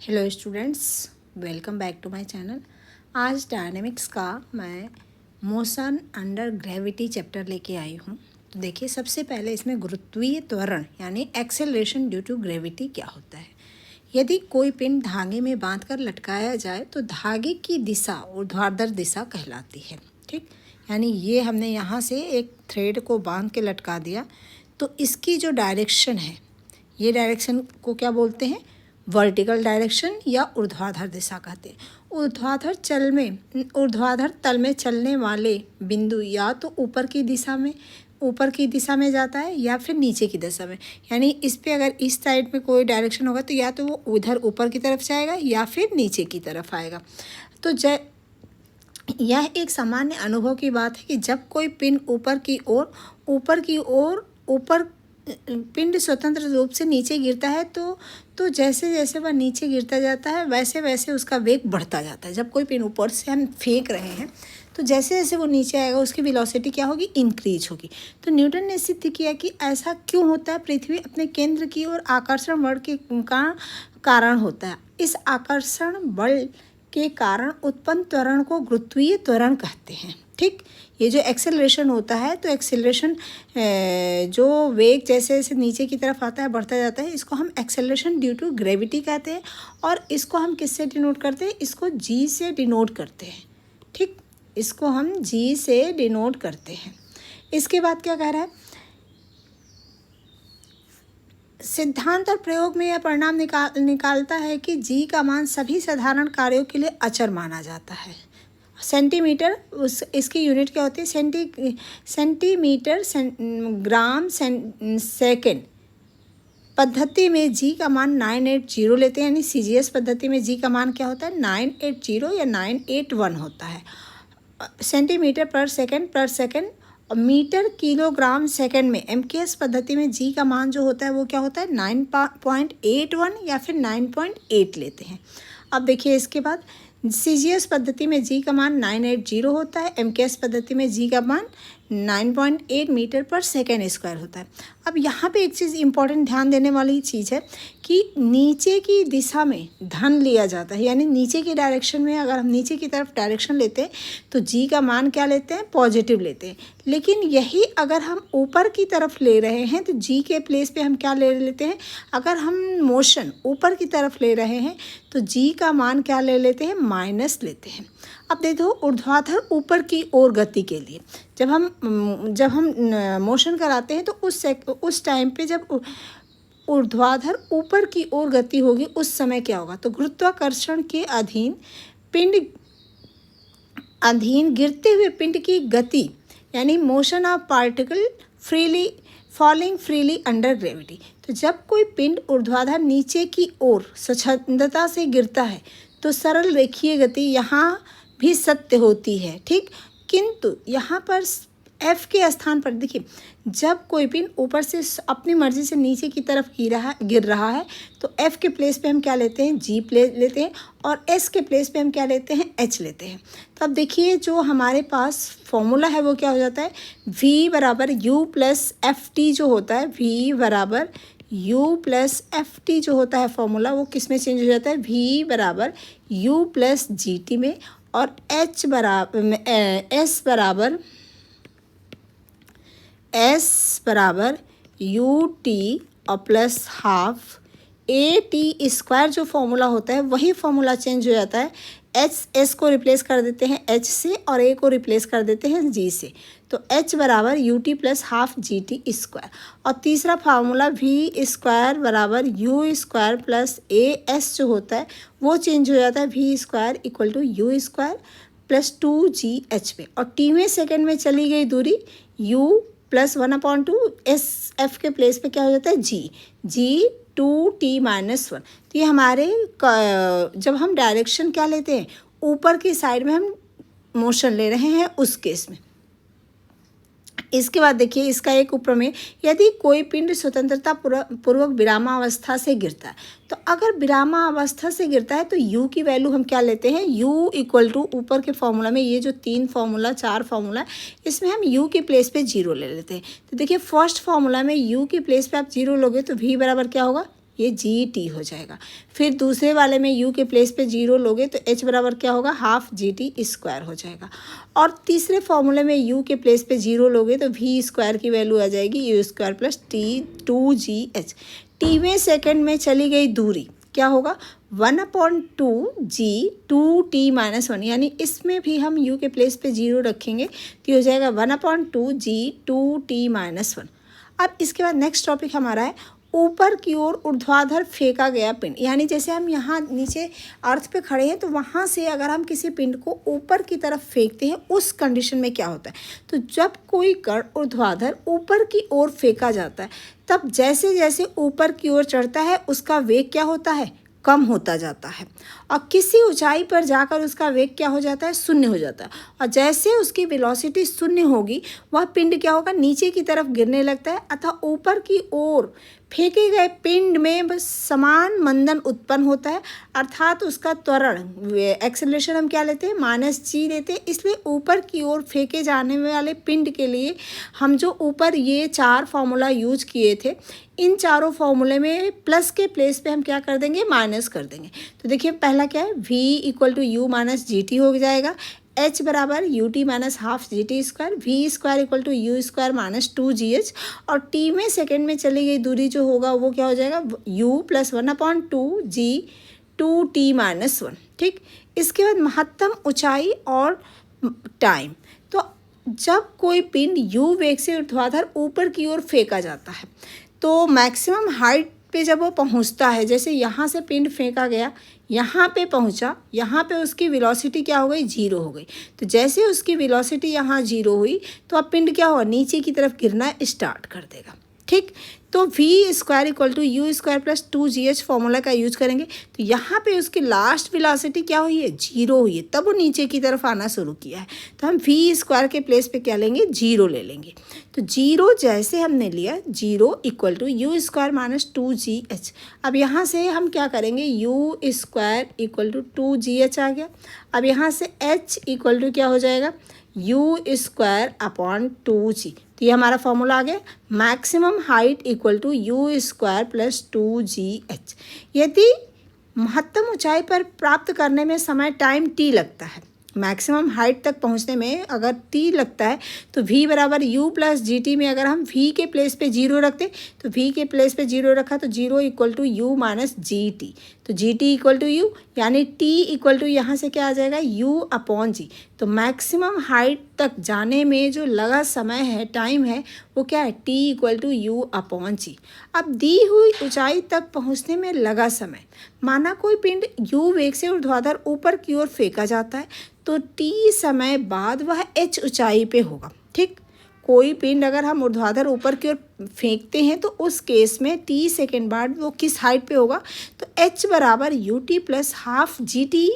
Hello students, welcome back to my channel. आज dynamics का मैं मोशन अंडर ग्रेविटी चैप्टर लेके आई हूँ। तो देखिए, सबसे पहले इसमें गुरुत्वीय त्वरण यानी एक्सेलरेशन ड्यू टू ग्रेविटी क्या होता है। यदि कोई पिंड धागे में बांधकर लटकाया जाए तो धागे की दिशा ऊर्ध्वाधर दिशा कहलाती है। ठीक, यानी ये हमने यहाँ से एक थ्रेड को बांध के लटका दिया तो इसकी जो डायरेक्शन है, ये डायरेक्शन को क्या बोलते हैं, वर्टिकल डायरेक्शन या ऊर्ध्वाधर दिशा कहते हैं। ऊर्ध्वाधर तल में चलने वाले बिंदु या तो ऊपर की दिशा में जाता है या फिर नीचे की दिशा में। यानी इस पे अगर इस साइड में कोई डायरेक्शन होगा तो या तो वो उधर ऊपर की तरफ जाएगा या फिर नीचे की तरफ आएगा। तो यह एक सामान्य अनुभव की बात है कि जब कोई पिंड ऊपर पिंड स्वतंत्र रूप से नीचे गिरता है तो जैसे जैसे वह नीचे गिरता जाता है वैसे वैसे उसका वेग बढ़ता जाता है। जब कोई पिंड ऊपर से हम फेंक रहे हैं तो जैसे जैसे वो नीचे आएगा उसकी वेलोसिटी क्या होगी, इंक्रीज होगी। तो न्यूटन ने सिद्ध किया कि ऐसा क्यों होता है। पृथ्वी अपने केंद्र की ओर आकर्षण बल का कारण होता है। इस आकर्षण बल के कारण उत्पन्न त्वरण को गुरुत्वीय त्वरण कहते हैं। ठीक, ये जो एक्सेलरेशन होता है तो एक्सेलरेशन जो वेग जैसे जैसे नीचे की तरफ आता है बढ़ता जाता है, इसको हम एक्सेलरेशन ड्यू टू ग्रेविटी कहते हैं। और इसको हम किससे डिनोट करते हैं, इसको जी से डिनोट करते हैं। ठीक, इसको हम जी से डिनोट करते हैं। इसके बाद क्या कह रहा है, सिद्धांत और प्रयोग में यह परिणाम निकालता है कि जी का मान सभी साधारण कार्यों के लिए अचर माना जाता है। सेंटीमीटर, इसकी यूनिट क्या होती है, सेंटीमीटर ग्राम सेकेंड पद्धति में जी का मान 980 लेते हैं। यानी सीजीएस पद्धति में जी का मान क्या होता है, 980 या 981 होता है। सेंटीमीटर पर सेकेंड और मीटर किलोग्राम सेकेंड में एमकेएस पद्धति में जी का मान जो होता है वो क्या होता है, 9.81 या फिर 9.8 लेते हैं। अब देखिए, इसके बाद सीजीएस पद्धति में जी का मान 980 होता है। एमकेएस पद्धति में जी का मान 9.8 मीटर पर सेकेंड स्क्वायर होता है। अब यहाँ पे एक चीज़ इंपॉर्टेंट ध्यान देने वाली चीज़ है कि नीचे की दिशा में धन लिया जाता है। यानी नीचे की डायरेक्शन में अगर हम नीचे की तरफ डायरेक्शन लेते हैं तो जी का मान क्या लेते हैं, पॉजिटिव लेते हैं। लेकिन यही अगर हम ऊपर की तरफ ले रहे हैं तो जी के प्लेस पे हम क्या ले लेते हैं, अगर हम मोशन ऊपर की तरफ ले रहे हैं तो जी का मान क्या ले लेते हैं, माइनस लेते हैं। अब देखो, ऊर्ध्वाधर ऊपर की ओर गति के लिए जब हम मोशन कराते हैं तो उस टाइम पे जब ऊर्ध्वाधर ऊपर की ओर गति होगी उस समय क्या होगा, तो गुरुत्वाकर्षण के अधीन गिरते हुए पिंड की गति यानी motion of particle falling freely under gravity. तो जब कोई पिंड ऊर्ध्वाधर नीचे की ओर स्वच्छंदता से गिरता है तो सरल रेखीय गति यहाँ भी सत्य होती है। ठीक, किंतु यहाँ पर एफ के स्थान पर देखिए, जब कोई पिंड ऊपर से अपनी मर्जी से नीचे की तरफ गिर रहा है तो एफ के प्लेस पे हम क्या लेते हैं, जी प्लेस लेते हैं, और एस के प्लेस पे हम क्या लेते हैं, एच लेते हैं। तो अब देखिए, जो हमारे पास फॉर्मूला है वो क्या हो जाता है, v बराबर यू प्लस एफ टी जो होता है, v बराबर u प्लस एफ टी जो होता है फॉर्मूला, वो किस में चेंज हो जाता है, v बराबर u प्लस जी टी में, और h बराबर एस बराबर यू टी और plus half A T square जो फॉर्मूला होता है वही फॉर्मूला चेंज हो जाता है। एस को रिप्लेस कर देते हैं एच से और ए को रिप्लेस कर देते हैं जी से। तो एच बराबर u t plus half g T square, और तीसरा फार्मूला वी स्क्वायर बराबर u square plus a s जो होता है वो चेंज हो जाता है, v square equal to u square plus 2gh पे, और टी में सेकेंड में चली गई दूरी u प्लस 1/2 एस एफ के प्लेस पे क्या हो जाता है, जी 2t-1। तो ये हमारे जब हम डायरेक्शन क्या लेते हैं, ऊपर की साइड में हम मोशन ले रहे हैं उस केस में। इसके बाद देखिए, इसका एक उपप्रमेय, यदि कोई पिंड स्वतंत्रता पूर्वक विरामावस्था से गिरता है तो अगर विरामावस्था से गिरता है तो u की वैल्यू हम क्या लेते हैं, u इक्वल टू ऊपर के फॉर्मूला में ये जो 4 फार्मूला इसमें हम u के प्लेस पे 0 ले लेते हैं। तो देखिए, फर्स्ट फार्मूला में u की प्लेस पे आप 0 लोगे तो v बराबर क्या होगा, ये जी टी हो जाएगा। फिर दूसरे वाले में u के प्लेस पे 0 लोगे तो h बराबर क्या होगा, हाफ जी टी स्क्वायर हो जाएगा। और तीसरे फॉर्मूले में u के प्लेस पे 0 लोगे तो v स्क्वायर की वैल्यू आ जाएगी u square plus T 2gh। टीवें सेकेंड में चली गई दूरी, क्या होगा 1/2g 2t-1, यानी इसमें भी हम u के प्लेस पे 0 रखेंगे तो ये हो जाएगा 1/2g 2t-1। अब इसके बाद नेक्स्ट टॉपिक हमारा है ऊपर की ओर ऊर्ध्वाधर फेंका गया पिंड। यानी जैसे हम यहाँ नीचे अर्थ पे खड़े हैं तो वहाँ से अगर हम किसी पिंड को ऊपर की तरफ फेंकते हैं उस कंडीशन में क्या होता है, तो जब कोई कण ऊर्ध्वाधर ऊपर की ओर फेंका जाता है तब जैसे जैसे ऊपर की ओर चढ़ता है उसका वेग क्या होता है, कम होता जाता है। और किसी ऊंचाई पर जाकर उसका वेग क्या हो जाता है, शून्य हो जाता है। और जैसे उसकी वेलोसिटी शून्य होगी वह पिंड क्या होगा, नीचे की तरफ गिरने लगता है। अतः ऊपर की ओर फेंके गए पिंड में बस समान मंदन उत्पन्न होता है, अर्थात उसका त्वरण एक्सेलरेशन हम क्या लेते हैं, -g लेते हैं। इसलिए ऊपर की ओर फेंके जाने वाले पिंड के लिए हम जो ऊपर ये 4 फार्मूला यूज किए थे, इन चारों फार्मूले में प्लस के प्लेस पे हम क्या कर देंगे, माइनस कर देंगे। तो देखिए पहला क्या है, v = u - gt हो जाएगा, h बराबर ut - half g T square, v square = u square - 2gh। और t में सेकेंड में चली गई दूरी जो होगा वो क्या हो जाएगा, u + 1/2g 2t-1। ठीक, इसके बाद महत्तम ऊंचाई और टाइम। तो जब कोई पिंड u वेग से ऊर्ध्वाधर ऊपर की ओर फेंका जाता है तो मैक्सिमम हाइट पे जब वो पहुंचता है, जैसे यहाँ से पिंड फेंका गया, यहाँ पे पहुँचा, यहाँ पे उसकी वेलोसिटी क्या हो गई, 0 हो गई। तो जैसे उसकी वेलोसिटी यहाँ 0 हुई तो अब पिंड क्या हुआ, नीचे की तरफ गिरना स्टार्ट कर देगा। ठीक, तो v square = u square plus 2gh formula का यूज करेंगे। तो यहाँ पे उसकी लास्ट वेलोसिटी क्या हुई है, 0 हुई है, तब वो नीचे की तरफ आना शुरू किया है। तो हम v स्क्वायर के प्लेस पे क्या लेंगे, 0 ले लेंगे। तो 0 जैसे हमने लिया, 0 = u स्क्वायर - 2gh। अब यहाँ से हम क्या करेंगे, u स्क्वायर = 2gh आ गया। अब यहाँ से h = क्या हो जाएगा, u स्क्वायर अपॉन 2g। तो ये हमारा फॉर्मूला आ गया, maximum height = u square plus 2gh। यदि महत्तम ऊंचाई पर प्राप्त करने में समय टाइम t लगता है, मैक्सिमम हाइट तक पहुंचने में अगर t लगता है तो v बराबर u + gt में अगर हम v के प्लेस पे 0 रखते तो v के प्लेस पे 0 रखा तो 0 = u - gt। तो gt = u, यानी t = यहाँ से क्या आ जाएगा, u/g। तो मैक्सिमम हाइट तक जाने में जो लगा समय है, टाइम है, वो क्या है, t = u/g। अब दी हुई ऊंचाई तक पहुँचने में लगा समय, माना कोई पिंड u वेग से ऊर्ध्वाधर ऊपर की ओर फेंका जाता है तो t समय बाद वह h ऊंचाई पे होगा। ठीक, कोई पिंड अगर हम ऊर्ध्वाधर ऊपर की ओर फेंकते हैं तो उस केस में t सेकेंड बाद वो किस हाइट पे होगा, तो h बराबर ut + half g T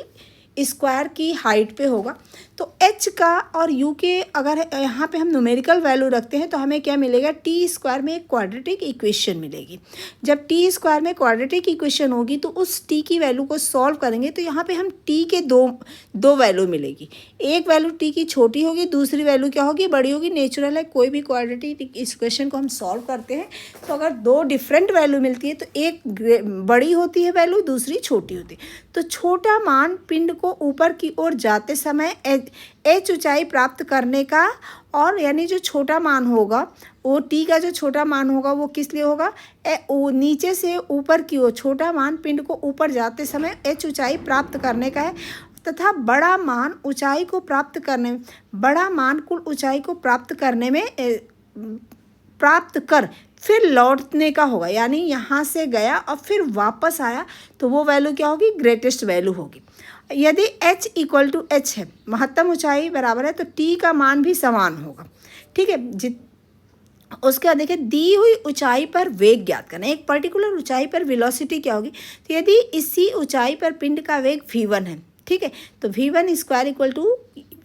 square की हाइट पे होगा। तो h का और u के अगर यहाँ पे हम न्यूमेरिकल वैल्यू रखते हैं तो हमें क्या मिलेगा, t स्क्वायर में एक क्वाड्रेटिक इक्वेशन मिलेगी। जब t स्क्वायर में क्वाड्रेटिक इक्वेशन होगी तो उस t की वैल्यू को सॉल्व करेंगे तो यहाँ पे हम t के दो वैल्यू मिलेगी। एक वैल्यू t की छोटी होगी, दूसरी वैल्यू क्या होगी, बड़ी होगी। नेचुरल है, कोई भी क्वाड्रेटिक इक्वेशन को हम सॉल्व करते हैं तो अगर 2 डिफरेंट वैल्यू मिलती है तो एक बड़ी होती है वैल्यू, दूसरी छोटी होती है। तो छोटा मान पिंड को ऊपर की ओर जाते समय h ऊंचाई प्राप्त करने का, और यानी जो छोटा मान होगा वो t का जो छोटा मान होगा वो किस लिए होगा, नीचे से ऊपर की ओर छोटा मान पिंड को ऊपर जाते समय h ऊंचाई प्राप्त करने का है, तथा बड़ा मान ऊंचाई को प्राप्त करने, बड़ा मान कुल ऊंचाई को प्राप्त करने में प्राप्त कर फिर लौटने का होगा। यानी यहाँ से गया और फिर वापस आया तो वो वैल्यू क्या होगी, ग्रेटेस्ट वैल्यू होगी। यदि h = h है, महत्तम ऊंचाई बराबर है, तो t का मान भी समान होगा। ठीक है, उसके बाद देखिए दी हुई ऊंचाई पर वेग ज्ञात करना है। एक पर्टिकुलर ऊंचाई पर वेलोसिटी क्या होगी, तो यदि इसी ऊंचाई पर पिंड का वेग v1 है, ठीक है, तो v1 स्क्वायर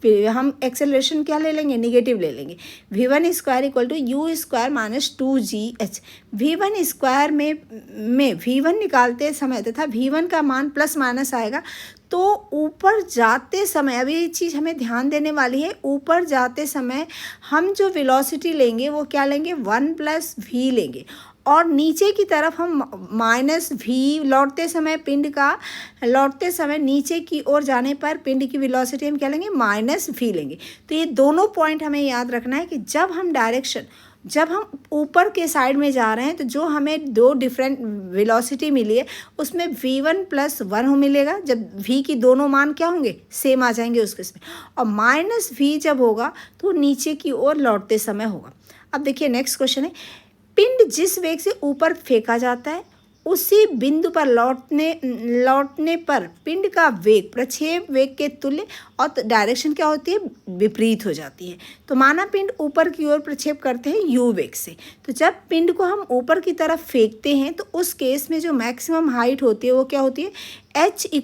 = हम एक्सेलरेशन क्या ले लेंगे, निगेटिव ले लेंगे। v1 square = u square - 2gh। v1 square में v1 निकालते समय तथा v1 का मान प्लस माइनस आएगा तो ऊपर जाते समय, अभी ये चीज़ हमें ध्यान देने वाली है, ऊपर जाते समय हम जो वेलोसिटी लेंगे वो क्या लेंगे, 1 + v लेंगे। और नीचे की तरफ हम माइनस वी लौटते समय नीचे की ओर जाने पर पिंड की वेलोसिटी हम क्या लेंगे, माइनस वी लेंगे। तो ये दोनों पॉइंट हमें याद रखना है कि जब हम ऊपर के साइड में जा रहे हैं तो जो हमें दो डिफरेंट वेलोसिटी मिली है उसमें v1 + 1 हो मिलेगा, जब v की दोनों मान क्या होंगे, सेम आ जाएंगे उसके इसमें, और माइनस v जब होगा तो नीचे की ओर लौटते समय होगा। अब देखिए नेक्स्ट क्वेश्चन है, पिंड जिस वेग से ऊपर फेंका जाता है उसी बिंदु पर लौटने पर पिंड का वेग प्रक्षेप वेग के तुल्य और डायरेक्शन क्या होती है, विपरीत हो जाती है। तो माना पिंड ऊपर की ओर प्रक्षेप करते हैं u वेग से, तो जब पिंड को हम ऊपर की तरफ फेंकते हैं तो उस केस में जो मैक्सिमम हाइट होती है वो क्या होती है, h =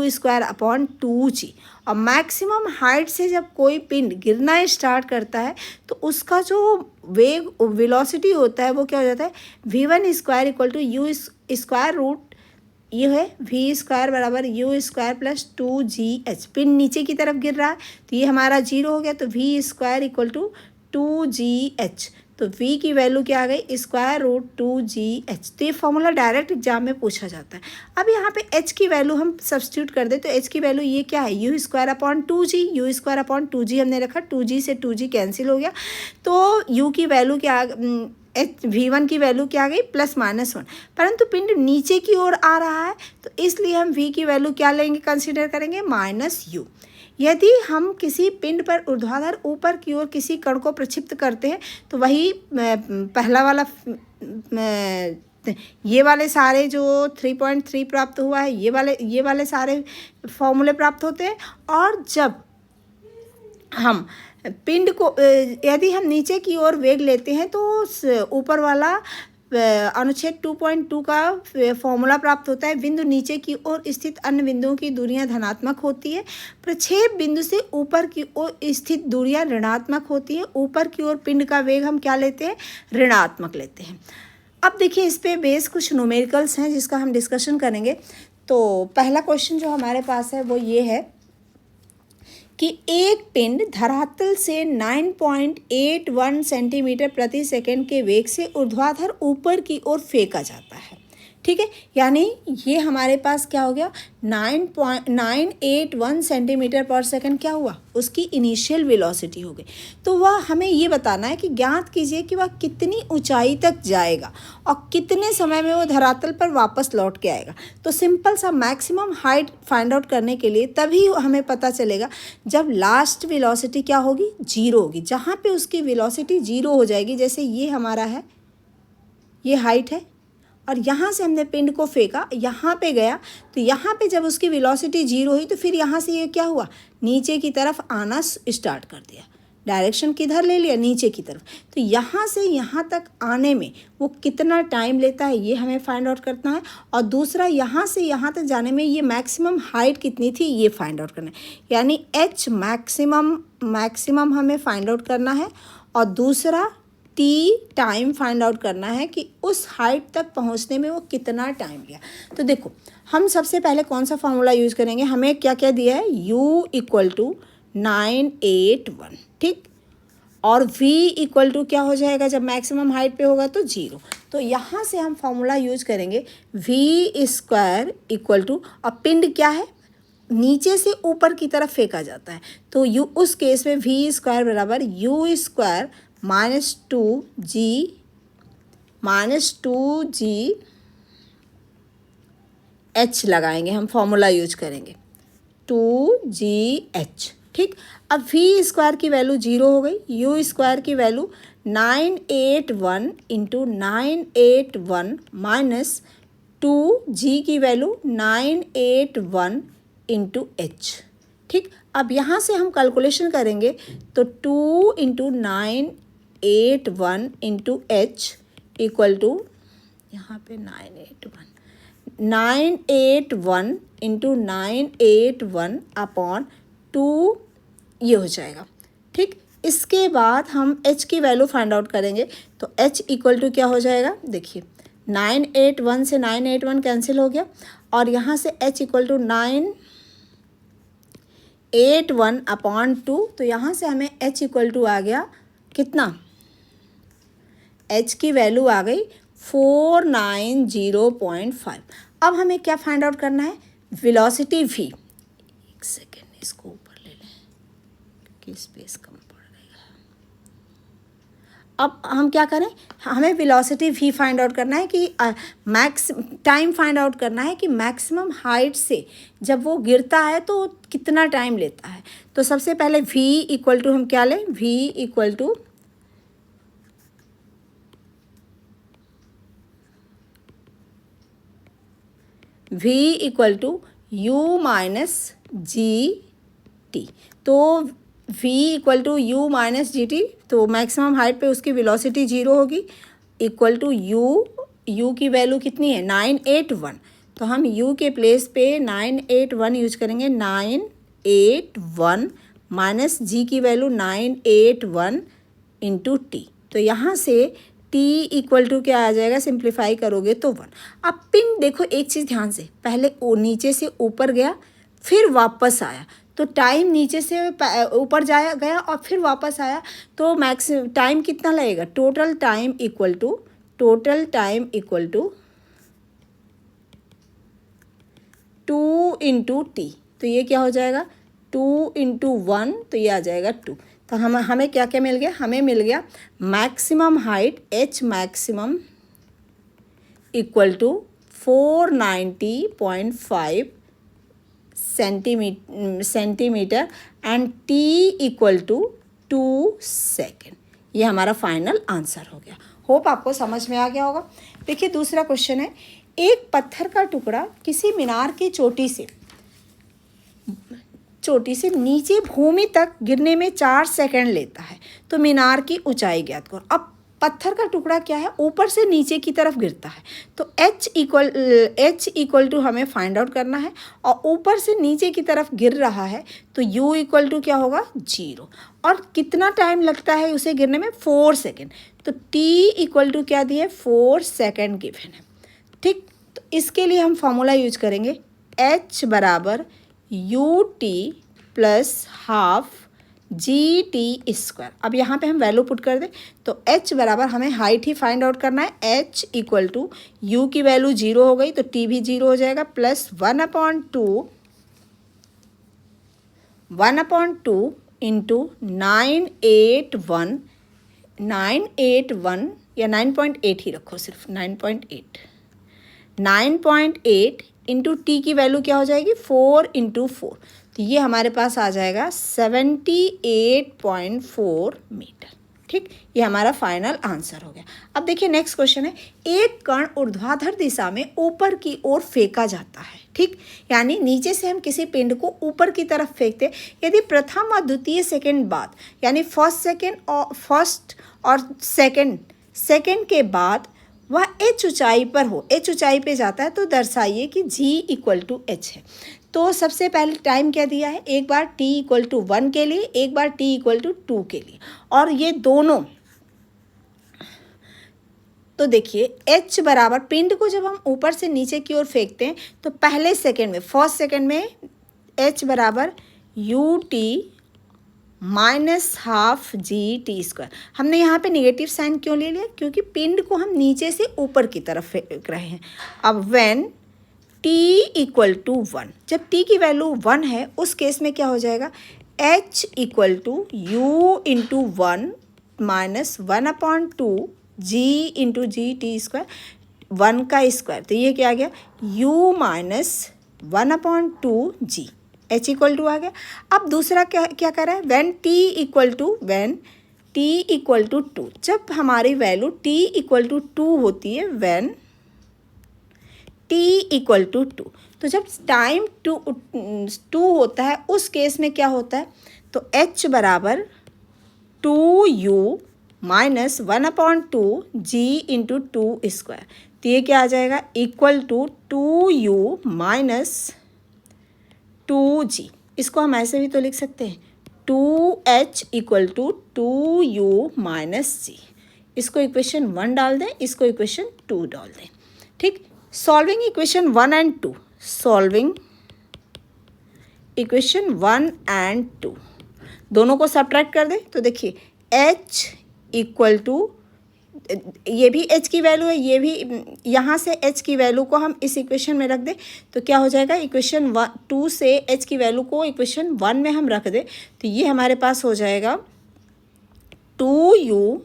u²/2g। और मैक्सिमम हाइट से जब कोई पिंड गिरना स्टार्ट करता है तो उसका जो वेलोसिटी होता है वो क्या हो जाता है, v1² = ये है v² = u² + 2gh। पिंड नीचे की तरफ गिर रहा है तो ये हमारा 0 हो गया, तो v² = 2gh। तो v की वैल्यू क्या आ गई, √2gh। तो ये फॉर्मूला डायरेक्ट एग्जाम में पूछा जाता है। अब यहाँ पे h की वैल्यू हम सब्स्टिट्यूट कर दें तो h की वैल्यू ये क्या है, u²/2g। u²/2g हमने रखा, 2g से 2g कैंसिल हो गया, तो u की वैल्यू क्या v1 की वैल्यू क्या आ गई, +-1। परंतु पिंड नीचे की ओर आ रहा है तो इसलिए हम v की वैल्यू क्या लेंगे, कंसिडर करेंगे -u। यदि हम किसी पिंड पर ऊर्ध्वाधर ऊपर की ओर किसी कण को प्रक्षिप्त करते हैं तो वही पहला वाला ये वाले सारे जो 3.3 प्राप्त हुआ है, ये वाले सारे फॉर्मूले प्राप्त होते हैं। और जब हम पिंड को यदि हम नीचे की ओर वेग लेते हैं तो ऊपर वाला अनुच्छेद 2.2 का फॉर्मूला प्राप्त होता है। बिंदु नीचे की ओर स्थित अन्य बिंदुओं की दूरियां धनात्मक होती है, प्रक्षेप बिंदु से ऊपर की ओर स्थित दूरियां ऋणात्मक होती है। ऊपर की ओर पिंड का वेग हम क्या लेते हैं, ऋणात्मक लेते हैं। अब देखिए इस पे बेस कुछ न्यूमेरिकल्स हैं जिसका हम डिस्कशन करेंगे। तो पहला क्वेश्चन जो हमारे पास है वो ये है कि एक पिंड धरातल से 9.81 सेंटीमीटर प्रति सेकंड के वेग से ऊर्ध्वाधर ऊपर की ओर फेंका जाता है, ठीक है। यानी ये हमारे पास क्या हो गया, 9.981 सेंटीमीटर पर सेकंड क्या हुआ, उसकी इनिशियल वेलोसिटी हो गई। तो वह हमें ये बताना है कि ज्ञात कीजिए कि वह कितनी ऊंचाई तक जाएगा और कितने समय में वो धरातल पर वापस लौट के आएगा। तो सिंपल सा मैक्सिमम हाइट फाइंड आउट करने के लिए तभी हमें पता चलेगा जब लास्ट वेलोसिटी क्या होगी, 0 होगी। जहाँ पे उसकी वेलोसिटी 0 हो जाएगी, जैसे ये हमारा है, ये हाइट है और यहाँ से हमने पिंड को फेंका, यहाँ पे गया, तो यहाँ पे जब उसकी वेलोसिटी 0 हुई तो फिर यहाँ से ये क्या हुआ, नीचे की तरफ आना स्टार्ट कर दिया। डायरेक्शन किधर ले लिया, नीचे की तरफ। तो यहाँ से यहाँ तक आने में वो कितना टाइम लेता है ये हमें फाइंड आउट करना है। और दूसरा यहाँ से यहाँ तक जाने में ये मैक्सिमम हाइट कितनी थी ये फाइंड आउट करना है। यानी h मैक्सिमम हमें फाइंड आउट करना है और दूसरा t टाइम फाइंड आउट करना है कि उस हाइट तक पहुंचने में वो कितना टाइम लिया। तो देखो हम सबसे पहले कौन सा फॉर्मूला यूज़ करेंगे, हमें क्या क्या दिया है, u = 981, ठीक, और v क्या हो जाएगा जब मैक्सिमम हाइट पे होगा तो 0। तो यहाँ से हम फॉर्मूला यूज करेंगे v² = और पिंड क्या है, नीचे से ऊपर की तरफ फेंका जाता है तो उस केस में v² = u² -2g h लगाएंगे, हम फॉर्मूला यूज करेंगे 2gh, ठीक। अब v² की वैल्यू 0 हो गई, u² की वैल्यू 981 × 981 माइनस 2g की वैल्यू 981 × h, ठीक। अब यहाँ से हम कैलकुलेशन करेंगे तो 2 × 981 × h = यहाँ पे 981 × 981/2 ये हो जाएगा, ठीक। इसके बाद हम h की वैल्यू फाइंड आउट करेंगे तो h = क्या हो जाएगा, देखिए 981 से 981 कैंसिल हो गया और यहाँ से h = 981/2। तो यहाँ से हमें h = आ गया कितना, h की वैल्यू आ गई 490.5। अब हमें क्या फाइंड आउट करना है, वेलोसिटी v। एक सेकेंड, इसको ऊपर ले लें क्योंकि स्पेस कम पड़ गया। अब हम क्या करें, हमें वेलोसिटी v फाइंड आउट करना है कि टाइम फाइंड आउट करना है कि मैक्सिमम हाइट से जब वो गिरता है तो कितना टाइम लेता है। तो सबसे पहले v इक्वल टू हम क्या लें, v equal to u minus g t. तो v equal to u minus g t, तो मैक्सिमम हाइट पे उसकी वेलोसिटी 0 होगी, इक्वल टू u की वैल्यू कितनी है 981। तो हम u के प्लेस पे 981 यूज करेंगे, 981 माइनस जी की वैल्यू 981 इंटू टी। तो यहाँ से t इक्वल टू क्या आ जाएगा, सिंप्लीफाई करोगे तो 1। अब पिन देखो, एक चीज़ ध्यान से, पहले नीचे से ऊपर गया फिर वापस आया, तो टाइम नीचे से ऊपर जाया गया और फिर वापस आया, तो मैक्सिमम टाइम कितना लगेगा, total time equal to 2 into t. तो ये क्या हो जाएगा, 2 इंटू 1, तो ये आ जाएगा 2। तो हमें क्या क्या मिल गया, हमें मिल गया maximum height h maximum equal to 490.5 centimetre and t equal to 2 second. ये हमारा फाइनल आंसर हो गया। होप आपको समझ में आ गया होगा। देखिए दूसरा क्वेश्चन है, एक पत्थर का टुकड़ा किसी मीनार की चोटी से नीचे भूमि तक गिरने में 4 सेकंड लेता है, तो मीनार की ऊंचाई ज्ञात करो। अब पत्थर का टुकड़ा क्या है, ऊपर से नीचे की तरफ गिरता है, तो h इक्वल टू हमें फाइंड आउट करना है, और ऊपर से नीचे की तरफ गिर रहा है तो u इक्वल टू क्या होगा 0, और कितना टाइम लगता है उसे गिरने में 4 सेकेंड। तो t इक्वल टू क्या दिया है 4 सेकेंड गिवन है। ठीक, तो इसके लिए हम फॉर्मूला यूज करेंगे h बराबर ut plus half g T square. अब यहाँ पे हम वैल्यू पुट कर दें, तो h बराबर हमें हाइट ही फाइंड आउट करना है, h इक्वल टू u की वैल्यू 0 हो गई तो t भी 0 हो जाएगा, प्लस 1/2 इंटू 981 या 9.8 ही रखो, सिर्फ 9.8 इंटू टी की वैल्यू क्या हो जाएगी 4 इंटू 4, तो ये हमारे पास आ जाएगा 78.4 मीटर। ठीक, ये हमारा फाइनल आंसर हो गया। अब देखिए नेक्स्ट क्वेश्चन है, एक कण ऊर्ध्वाधर दिशा में ऊपर की ओर फेंका जाता है। ठीक, यानी नीचे से हम किसी पिंड को ऊपर की तरफ फेंकते हैं, यदि प्रथम और द्वितीय सेकंड बाद, यानी फर्स्ट और सेकंड के बाद वह h ऊंचाई पर हो, h ऊंचाई पे जाता है, तो दर्शाइए कि g इक्वल टू h है। तो सबसे पहले टाइम क्या दिया है, एक बार t इक्वल टू 1 के लिए, एक बार t इक्वल टू 2 के लिए, और ये दोनों। तो देखिए h बराबर, पिंड को जब हम ऊपर से नीचे की ओर फेंकते हैं तो पहले सेकंड में, फर्स्ट सेकंड में h बराबर ut minus half g T square. हमने यहाँ पे नेगेटिव साइन क्यों ले लिया, क्योंकि पिंड को हम नीचे से ऊपर की तरफ फेंक रहे हैं। अब व्हेन t इक्वल टू 1, जब t की वैल्यू 1 है उस केस में क्या हो जाएगा, h equal to u into 1 minus 1/2 g into G T square, 1 का स्क्वायर, तो ये क्या आ गया u minus 1/2 g, h equal to आ गया। अब दूसरा क्या कर रहा है, व्हेन t इक्वल टू 2, जब हमारी वैल्यू t इक्वल टू 2 होती है, व्हेन t इक्वल टू 2, तो जब टाइम 2 होता है उस केस में क्या होता है, तो h बराबर 2u minus 1/2 g into 2 square, तो ये क्या आ जाएगा equal to 2u minus 2g। इसको हम ऐसे भी तो लिख सकते हैं 2h equal to 2u minus g। इसको इक्वेशन 1 डाल दें, इसको इक्वेशन 2 डाल दें। ठीक, solving equation 1 and 2, solving equation 1 and 2 दोनों को सब्ट्रैक्ट कर दें, तो देखिए h इक्वल टू ये भी h की वैल्यू है, ये भी, यहाँ से h की वैल्यू को हम इस इक्वेशन में रख दें तो क्या हो जाएगा, इक्वेशन 2 से h की वैल्यू को इक्वेशन 1 में हम रख दें तो ये हमारे पास हो जाएगा 2u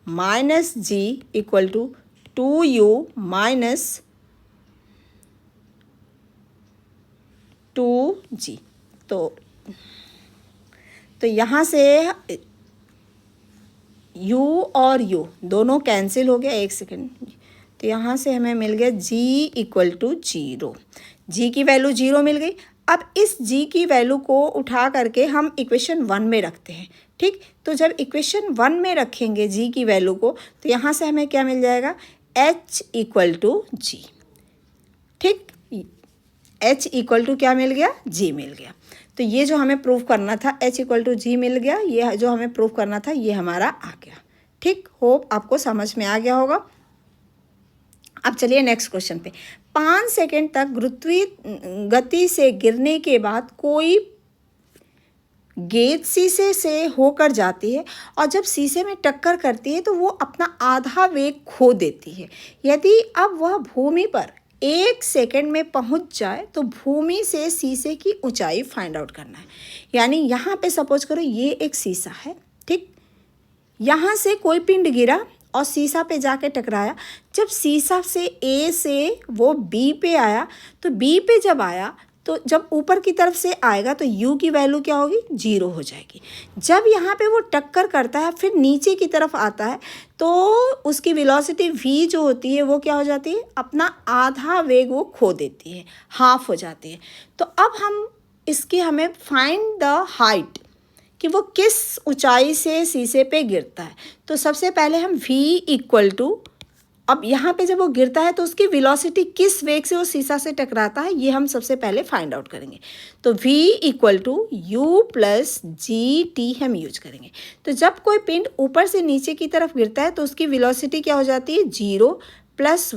minus g equal to 2u minus 2g। तो यहाँ से u और u दोनों कैंसिल हो गया, एक सेकेंड, तो यहाँ से हमें मिल गया g इक्वल टू 0, g की वैल्यू 0 मिल गई। अब इस g की वैल्यू को उठा करके हम इक्वेशन 1 में रखते हैं, ठीक। तो जब इक्वेशन 1 में रखेंगे g की वैल्यू को तो यहाँ से हमें क्या मिल जाएगा, h इक्वल टू g, ठीक। h इक्वल टू क्या मिल गया, g मिल गया। तो ये जो हमें प्रूव करना था h इक्वल टू g मिल गया, ये जो हमें प्रूव करना था ये हमारा आ गया, ठीक। होप आपको समझ में आ गया होगा। अब चलिए नेक्स्ट क्वेश्चन पे। 5 सेकंड तक गुरुत्वीय गति से गिरने के बाद कोई गेंद शीशे से होकर जाती है और जब शीशे में टक्कर करती है तो वो अपना आधा वेग खो देती है। यदि अब वह भूमि पर 1 सेकंड में पहुंच जाए तो भूमि से शीशे की ऊंचाई फाइंड आउट करना है। यानी यहाँ पे सपोज करो ये एक शीशा है, ठीक। यहाँ से कोई पिंड गिरा और शीशा पे जाके टकराया। जब शीशा से A से वो B पे आया तो B पे जब आया तो जब ऊपर की तरफ से आएगा तो u की वैल्यू क्या होगी, 0 हो जाएगी। जब यहाँ पे वो टक्कर करता है फिर नीचे की तरफ आता है तो उसकी वेलोसिटी v जो होती है वो क्या हो जाती है, अपना आधा वेग वो खो देती है, हाफ हो जाती है। तो अब हमें फाइंड द हाइट कि वो किस ऊंचाई से शीशे पे गिरता है। तो सबसे पहले हम v इक्वल टू, अब यहाँ पे जब वो गिरता है तो उसकी वेलोसिटी किस वेग से वो शीशा से टकराता है ये हम सबसे पहले फाइंड आउट करेंगे। तो v equal to u plus g t हम यूज करेंगे। तो जब कोई पिंड ऊपर से नीचे की तरफ गिरता है तो उसकी वेलोसिटी क्या हो जाती है, 0 प्लस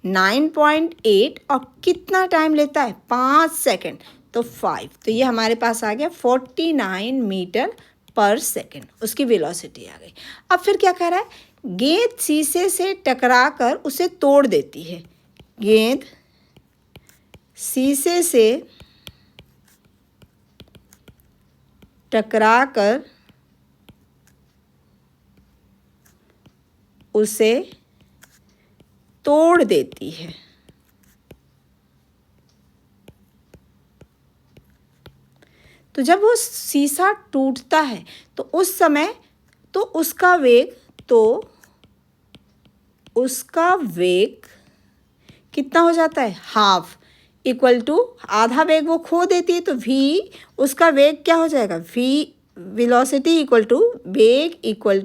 9.8 और कितना टाइम लेता है, 5 सेकेंड, तो 5। तो ये हमारे पास आ गया 49 मीटर पर सेकेंड, उसकी वेलोसिटी आ गई। अब फिर क्या कर रहा है, गेंद शीशे से टकरा कर उसे तोड़ देती है। गेंद शीशे से टकरा कर उसे तोड़ देती है। तो जब वो शीशा टूटता है तो उस समय तो उसका वेग कितना हो जाता है, हाफ, इक्वल टू आधा वेग वो खो देती है तो v उसका वेग क्या हो जाएगा, v वेलोसिटी इक्वल टू वेग equal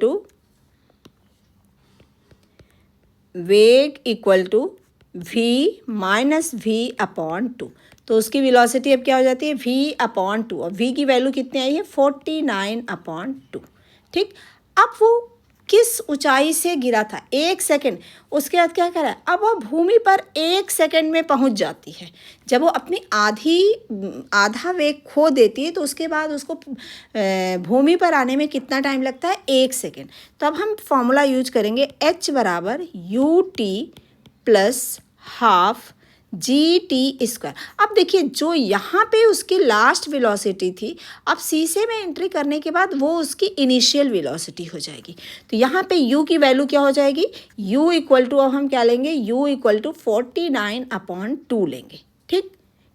to v minus v upon 2। तो उसकी वेलोसिटी अब क्या हो जाती है, v अपॉन 2, और v की वैल्यू कितनी आई है, 49 अपॉन 2, ठीक। अब वो किस ऊंचाई से गिरा था, 1 सेकेंड, उसके बाद क्या करा, अब वो भूमि पर 1 सेकेंड में पहुंच जाती है। जब वो अपनी आधा वेग खो देती है तो उसके बाद उसको भूमि पर आने में कितना टाइम लगता है, 1 सेकेंड। तो अब हम फॉर्मूला यूज करेंगे h बराबर u t plus half g T square. अब देखिए जो यहाँ पे उसकी लास्ट वेलोसिटी थी, अब शीशे में एंट्री करने के बाद वो उसकी इनिशियल वेलोसिटी हो जाएगी। तो यहाँ पे u की वैल्यू क्या हो जाएगी, u इक्वल टू, अब हम क्या लेंगे, u इक्वल टू 49 अपॉन 2 लेंगे, ठीक।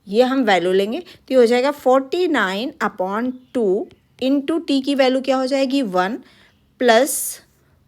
ये हम वैल्यू लेंगे तो ये हो जाएगा 49 अपॉन 2 इंटू टी की वैल्यू क्या हो जाएगी, 1 प्लस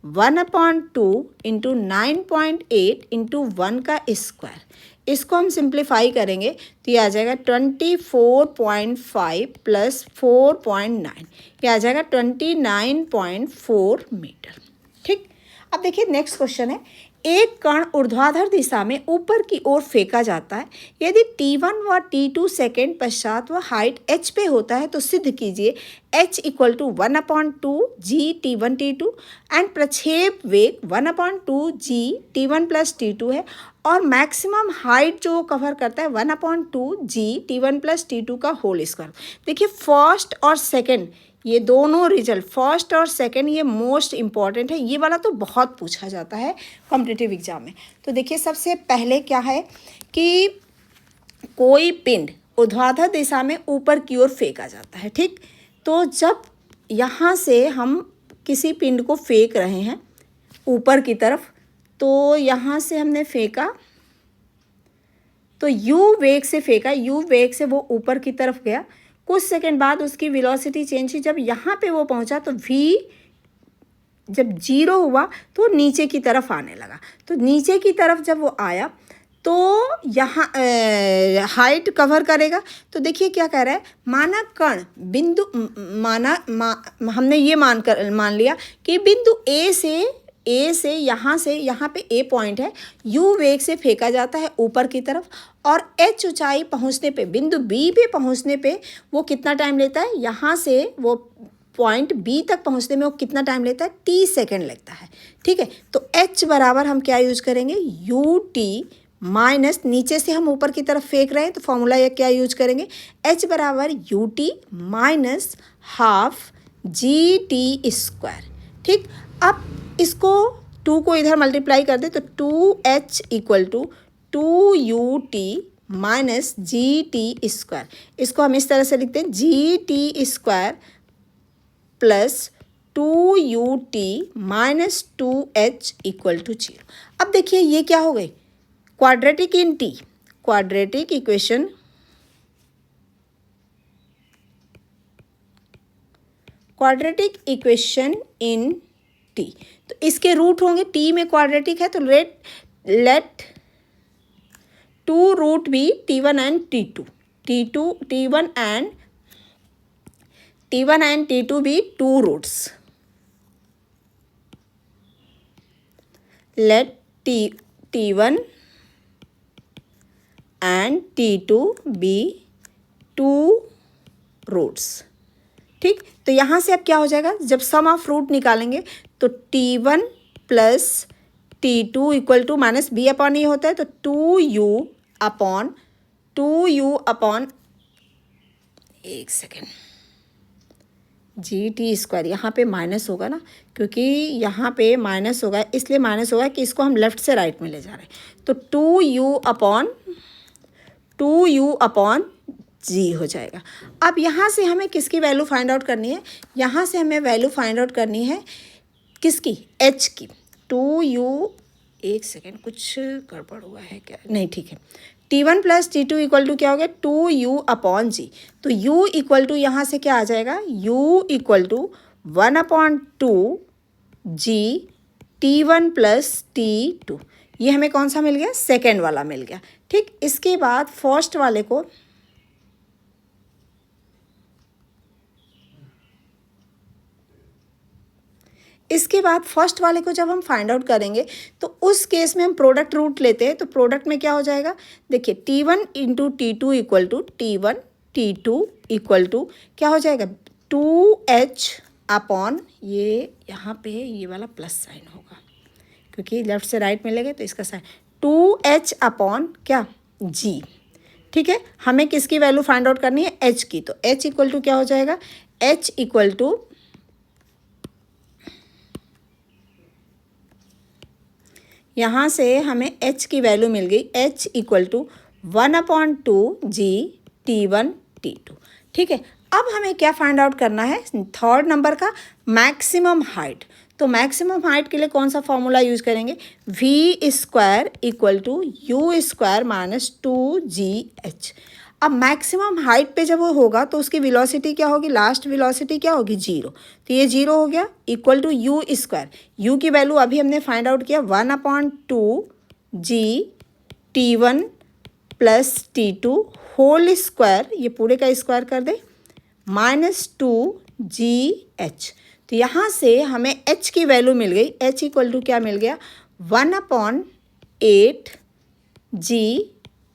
1 अपॉन 2 इंटू 9.8 इंटू 1 का स्क्वायर। इसको हम सिंप्लीफाई करेंगे तो ये आ जाएगा 24.5 प्लस 4.9, ये आ जाएगा 29.4 मीटर, ठीक। अब देखिए नेक्स्ट क्वेश्चन है, एक कण ऊर्ध्वाधर दिशा में ऊपर की ओर फेंका जाता है। यदि t1 व t2 सेकेंड पश्चात वह हाइट h पे होता है तो सिद्ध कीजिए h equal to 1/2 g t1 t2 and प्रक्षेप वेग 1/2 g t1 प्लस t2 है और मैक्सिमम हाइट जो कवर करता है 1/2 g t1 प्लस t2 का होल स्क्वायर। देखिए फर्स्ट और सेकेंड ये दोनों रिजल्ट फर्स्ट और सेकंड ये मोस्ट इम्पॉर्टेंट है, ये वाला तो बहुत पूछा जाता है कॉम्पिटिटिव एग्जाम में। तो देखिए सबसे पहले क्या है कि कोई पिंड ऊर्ध्वाधर दिशा में ऊपर की ओर फेंका जाता है, ठीक। तो जब यहाँ से हम किसी पिंड को फेंक रहे हैं ऊपर की तरफ, तो यहाँ से हमने फेंका, तो u वेग से फेंका, u वेग से वो ऊपर की तरफ गया। कुछ सेकंड बाद उसकी वेलोसिटी चेंज हुई, जब यहाँ पे वो पहुँचा तो v जब 0 हुआ तो नीचे की तरफ आने लगा। तो नीचे की तरफ जब वो आया तो यहाँ हाइट कवर करेगा। तो देखिए क्या कह रहा है, माना कण बिंदु हमने ये मान लिया कि बिंदु ए से यहाँ पे ए पॉइंट है, यू वेग से फेंका जाता है ऊपर की तरफ, और एच ऊंचाई पहुँचने पे बिंदु बी पे पहुँचने पे वो कितना टाइम लेता है, यहाँ से वो पॉइंट बी तक पहुँचने में वो कितना टाइम लेता है, t सेकेंड लगता है, ठीक है। तो h बराबर हम क्या यूज करेंगे, यू टी माइनस, नीचे से हम ऊपर की तरफ फेंक रहे हैं तो फॉर्मूला ये क्या यूज करेंगे, h बराबर u T minus half g T square, ठीक। अब इसको 2 को इधर मल्टीप्लाई कर दे तो 2h equal to 2ut minus g T square. इसको हम इस तरह से लिखते हैं g T square plus 2ut minus 2h equal to 0। अब देखिए ये क्या हो गई, quadratic in t, quadratic equation in t. तो इसके रूट होंगे, टी में क्वाड्रेटिक है तो let 2 root be t1 and t2, t1 and t2 be 2 roots. Let t1 and t2 be 2 roots, ठीक। तो यहाँ से अब क्या हो जाएगा, जब सम ऑफ रूट निकालेंगे तो t1 plus t2 equal to minus b upon ये होता है तो 2u अपॉन एक सेकेंड जी टी स्क्वायर, यहाँ पे माइनस होगा ना, क्योंकि यहाँ पे माइनस होगा, इसलिए माइनस होगा कि इसको हम लेफ्ट से राइट में ले जा रहे हैं। तो 2u अपॉन जी हो जाएगा। अब यहाँ से हमें किसकी वैल्यू फाइंड आउट करनी है, यहाँ से हमें वैल्यू फाइंड आउट करनी है किसकी, h की। 2u, एक सेकेंड कुछ गड़बड़ हुआ है क्या, नहीं ठीक है, t1 plus t2 equal to क्या हो गया, 2u अपॉन जी। तो u इक्वल टू यहाँ से क्या आ जाएगा, u equal to 1/2 g t1 plus t2। ये हमें कौन सा मिल गया, सेकेंड वाला मिल गया, ठीक। इसके बाद फर्स्ट वाले को जब हम फाइंड आउट करेंगे तो उस केस में हम प्रोडक्ट रूट लेते हैं। तो प्रोडक्ट में क्या हो जाएगा, देखिए t1 into t2 equal to t1 t2 equal to क्या हो जाएगा, 2h अपॉन ये यहाँ पे ये वाला प्लस साइन होगा क्योंकि लेफ्ट से राइट में लेंगे तो इसका साइन 2h अपॉन क्या g, ठीक है। हमें किसकी वैल्यू फाइंड आउट करनी है, h की। तो h इक्वल टू क्या हो जाएगा, h इक्वल टू यहाँ से हमें h की वैल्यू मिल गई, h equal to 1/2 g t1 t2, ठीक है। अब हमें क्या फाइंड आउट करना है, थर्ड नंबर का मैक्सिमम हाइट। तो मैक्सिमम हाइट के लिए कौन सा फॉर्मूला यूज करेंगे, v square equal to u square minus 2gh। अब मैक्सिमम हाइट पे जब वो होगा तो उसकी वेलोसिटी क्या होगी, लास्ट वेलोसिटी क्या होगी, 0। तो ये 0 हो गया equal to u square, u की वैल्यू अभी हमने फाइंड आउट किया 1/2 g t1 plus t2 whole square, ये पूरे का स्क्वायर कर दे, माइनस 2gh। तो यहाँ से हमें h की वैल्यू मिल गई, h इक्वल टू क्या मिल गया, 1/8 जी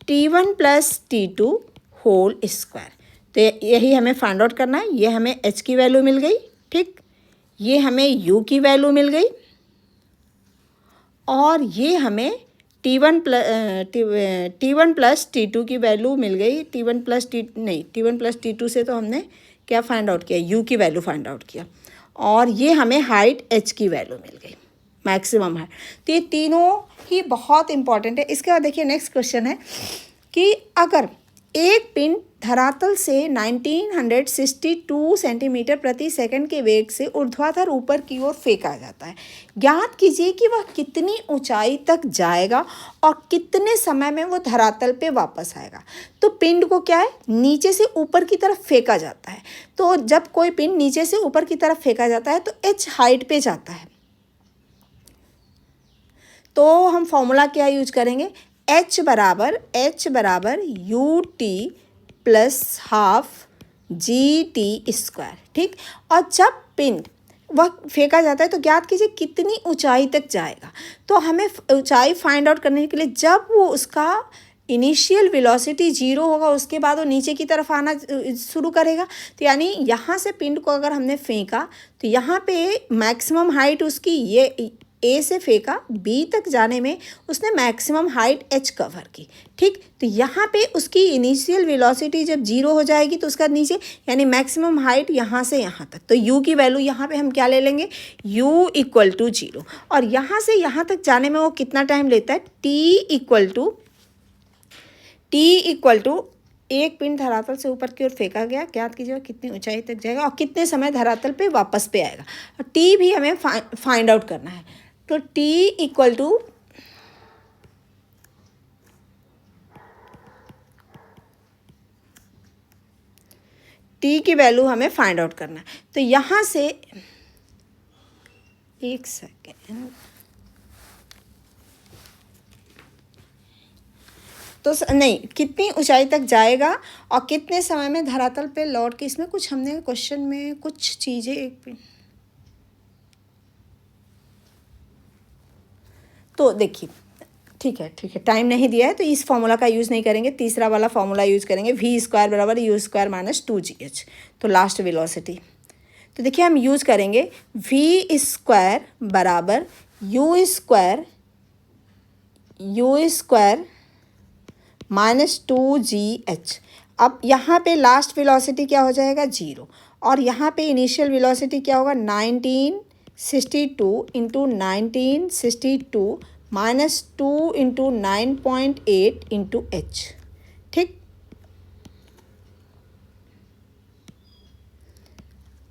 t1 plus t2 whole square. तो यही हमें फाइंड आउट करना है। ये हमें h की वैल्यू मिल गई, ठीक। ये हमें u की वैल्यू मिल गई और ये हमें t1 प्लस t2 की वैल्यू मिल गई। t1 प्लस t2 से तो हमने क्या फाइंड आउट किया, यू की वैल्यू फाइंड आउट किया, और ये हमें हाइट एच की वैल्यू मिल गई, मैक्सिमम हाइट। तो ये तीनों ही बहुत इंपॉर्टेंट है। इसके बाद देखिए नेक्स्ट क्वेश्चन है कि अगर एक पिंड धरातल से 1962 सेंटीमीटर प्रति सेकंड के वेग से ऊर्ध्वाधर ऊपर की ओर फेंका जाता है, ज्ञात कीजिए कि वह कितनी ऊंचाई तक जाएगा और कितने समय में वो धरातल पे वापस आएगा। तो पिंड को क्या है, नीचे से ऊपर की तरफ फेंका जाता है। तो जब कोई पिंड नीचे से ऊपर की तरफ फेंका जाता है तो h हाइट पे जाता है। तो हम फॉर्मूला क्या यूज करेंगे, h बराबर u t plus half g T square, ठीक। और जब पिंड वह फेंका जाता है तो ज्ञात कीजिए कितनी ऊंचाई तक जाएगा। तो हमें ऊंचाई फाइंड आउट करने के लिए जब वो उसका इनिशियल वेलोसिटी 0 होगा उसके बाद वो नीचे की तरफ आना शुरू करेगा। तो यानी यहाँ से पिंड को अगर हमने फेंका तो यहाँ पे मैक्सिमम हाइट उसकी ये ए से फेंका, बी तक जाने में उसने मैक्सिमम हाइट एच कवर की, ठीक। तो यहाँ पे उसकी इनिशियल वेलोसिटी जब 0 हो जाएगी तो उसका नीचे यानी मैक्सिमम हाइट यहाँ से यहाँ तक, तो u की वैल्यू यहाँ पे हम क्या ले लेंगे, u इक्वल टू 0। और यहाँ से यहाँ तक जाने में वो कितना टाइम लेता है, t इक्वल टू एक पिंड धरातल से ऊपर की ओर फेंका गया, ज्ञात कीजिए कितनी ऊंचाई तक जाएगा और कितने समय धरातल पे वापस पे आएगा। और t भी हमें फाइंड आउट करना है। तो t इक्वल टू t की वैल्यू हमें फाइंड आउट करना है। तो यहाँ से एक सेकेंड, तो नहीं, कितनी ऊंचाई तक जाएगा और कितने समय में धरातल पे लौट के, इसमें कुछ हमने क्वेश्चन में कुछ चीज़ें एक तो देखिए ठीक है टाइम नहीं दिया है तो इस फॉर्मूला का यूज़ नहीं करेंगे, तीसरा वाला फॉर्मूला यूज़ करेंगे, v स्क्वायर बराबर यू स्क्वायर माइनस 2gh, तो लास्ट वेलोसिटी। तो देखिए हम यूज़ करेंगे v स्क्वायर बराबर यू स्क्वायर माइनस 2gh। अब यहाँ पे लास्ट वेलोसिटी क्या हो जाएगा, 0, और यहाँ पे इनिशियल वेलोसिटी क्या होगा, 1962 into 1962 minus 2 into 9.8 into H, ठीक।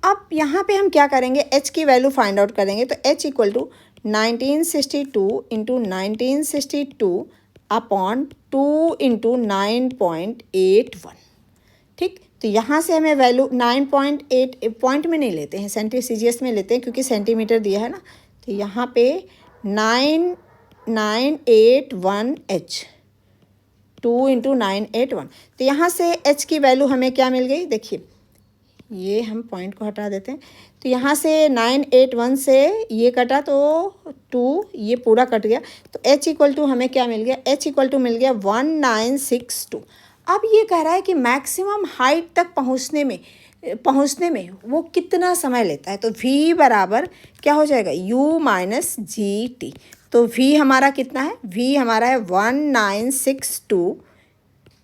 अब यहाँ पे हम क्या करेंगे, h की वैल्यू फाइंड आउट करेंगे। तो h equal to 1962 into 1962 upon 2 into 9.81, ठीक। तो यहाँ से हमें वैल्यू 9.8 पॉइंट में नहीं लेते हैं, सेंटीसीजियस में लेते हैं क्योंकि सेंटीमीटर दिया है ना। तो यहाँ पे 9981h 2 इंटू 981। तो यहाँ से h की वैल्यू हमें क्या मिल गई, देखिए ये हम पॉइंट को हटा देते हैं। तो यहाँ से 981 से ये कटा तो 2, ये पूरा कट गया। तो h इक्वल टू हमें क्या मिल गया, h इक्वल टू मिल गया 1962। अब ये कह रहा है कि मैक्सिमम हाइट तक पहुँचने में वो कितना समय लेता है। तो v बराबर क्या हो जाएगा, u माइनस जी टी। तो v हमारा कितना है, v हमारा है 1962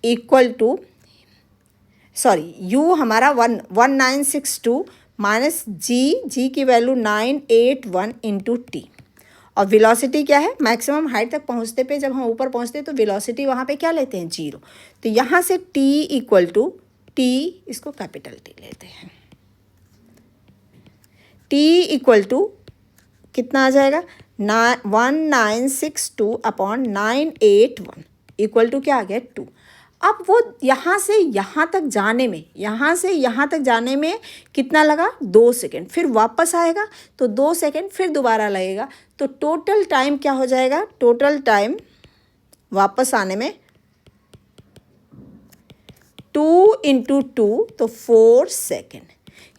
इक्वल टू u हमारा 1962 माइनस जी की वैल्यू 981 इंटू टी। और वेलोसिटी क्या है, मैक्सिमम हाइट तक पहुंचते पे जब हम ऊपर पहुंचते हैं तो वेलोसिटी वहाँ पे क्या लेते हैं, 0। तो यहाँ से t इक्वल टू टी, इसको कैपिटल टी लेते हैं, t इक्वल टू कितना आ जाएगा, 1962 अपॉन 981 इक्वल टू क्या आ गया, 2। अब वो यहाँ से यहाँ तक जाने में कितना लगा, 2 सेकेंड, फिर वापस आएगा तो 2 सेकेंड, फिर दोबारा लगेगा। तो टोटल टाइम क्या हो जाएगा, टोटल टाइम वापस आने में 2 इंटू 2 तो 4 सेकेंड,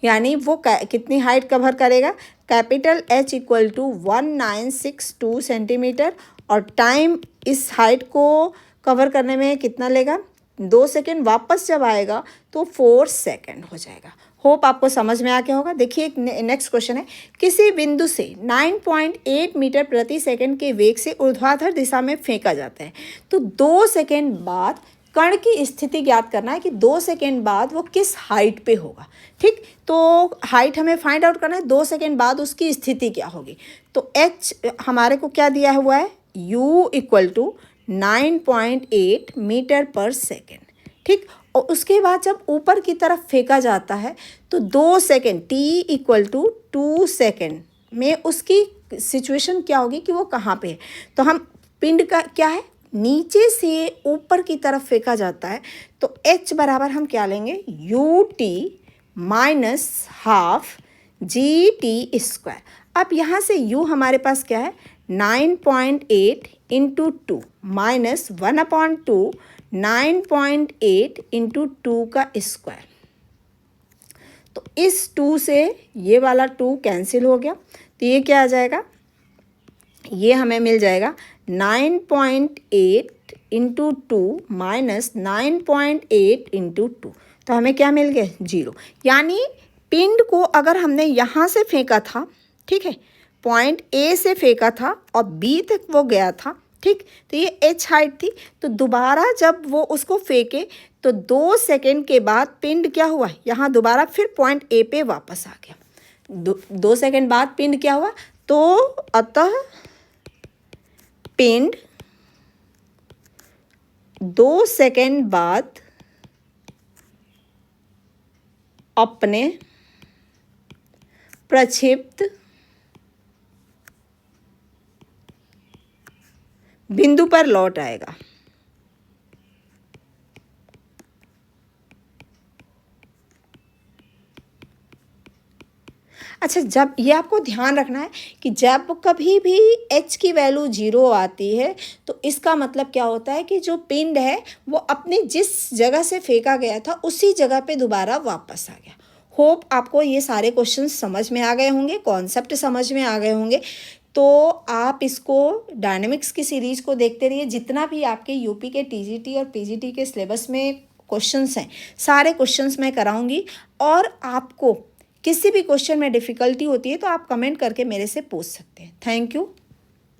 यानी वो कितनी हाइट कवर करेगा, capital H equal to 1962 centimetre, और टाइम इस हाइट को कवर करने में कितना लेगा, 2 सेकेंड, वापस जब आएगा तो 4 सेकेंड हो जाएगा। होप आपको समझ में आ गया होगा। देखिए एक नेक्स्ट क्वेश्चन है, किसी बिंदु से 9.8 मीटर प्रति सेकंड के वेग से ऊर्ध्वाधर दिशा में फेंका जाता है। तो 2 सेकेंड बाद कण की स्थिति ज्ञात करना है कि 2 सेकेंड बाद वो किस हाइट पे होगा। ठीक, तो हाइट हमें फाइंड आउट करना है, 2 सेकेंड बाद उसकी स्थिति क्या होगी। तो h हमारे को क्या दिया हुआ है, u इक्वल टू 9.8 मीटर पर सेकेंड। ठीक, और उसके बाद जब ऊपर की तरफ फेंका जाता है तो 2 second t equal to 2 second में उसकी सिचुएशन क्या होगी कि वो कहाँ पे है। तो हम पिंड का क्या है, नीचे से ऊपर की तरफ फेंका जाता है, तो h बराबर हम क्या लेंगे, U T minus half g T square. अब यहाँ से u हमारे पास क्या है, 9.8 इंटू 2 माइनस 1/2 9.8 इंटू 2 का स्क्वायर। तो इस 2 से ये वाला 2 कैंसिल हो गया, तो ये क्या आ जाएगा, ये हमें मिल जाएगा 9.8 इंटू 2 माइनस 9.8 इंटू 2। तो हमें क्या मिल गया, 0। यानी पिंड को अगर हमने यहाँ से फेंका था, ठीक है, पॉइंट ए से फेंका था और बी तक वो गया था, ठीक, तो ये h हाइट थी। तो दोबारा जब वो उसको फेंके तो 2 सेकेंड के बाद पिंड क्या हुआ, यहाँ दोबारा फिर पॉइंट ए पे वापस आ गया। 2 सेकेंड बाद पिंड क्या हुआ, तो अतः पिंड 2 सेकेंड बाद अपने प्रक्षिप्त बिंदु पर लौट आएगा। अच्छा, जब ये आपको ध्यान रखना है कि जब कभी भी h की वैल्यू 0 आती है तो इसका मतलब क्या होता है कि जो पिंड है वो अपने जिस जगह से फेंका गया था उसी जगह पे दोबारा वापस आ गया। होप आपको ये सारे क्वेश्चन समझ में आ गए होंगे, कॉन्सेप्ट समझ में आ गए होंगे। तो आप इसको डायनेमिक्स की सीरीज़ को देखते रहिए। जितना भी आपके यूपी के टीजीटी और पीजीटी के सिलेबस में क्वेश्चंस हैं, सारे क्वेश्चंस मैं कराऊंगी। और आपको किसी भी क्वेश्चन में डिफ़िकल्टी होती है तो आप कमेंट करके मेरे से पूछ सकते हैं। Thank you.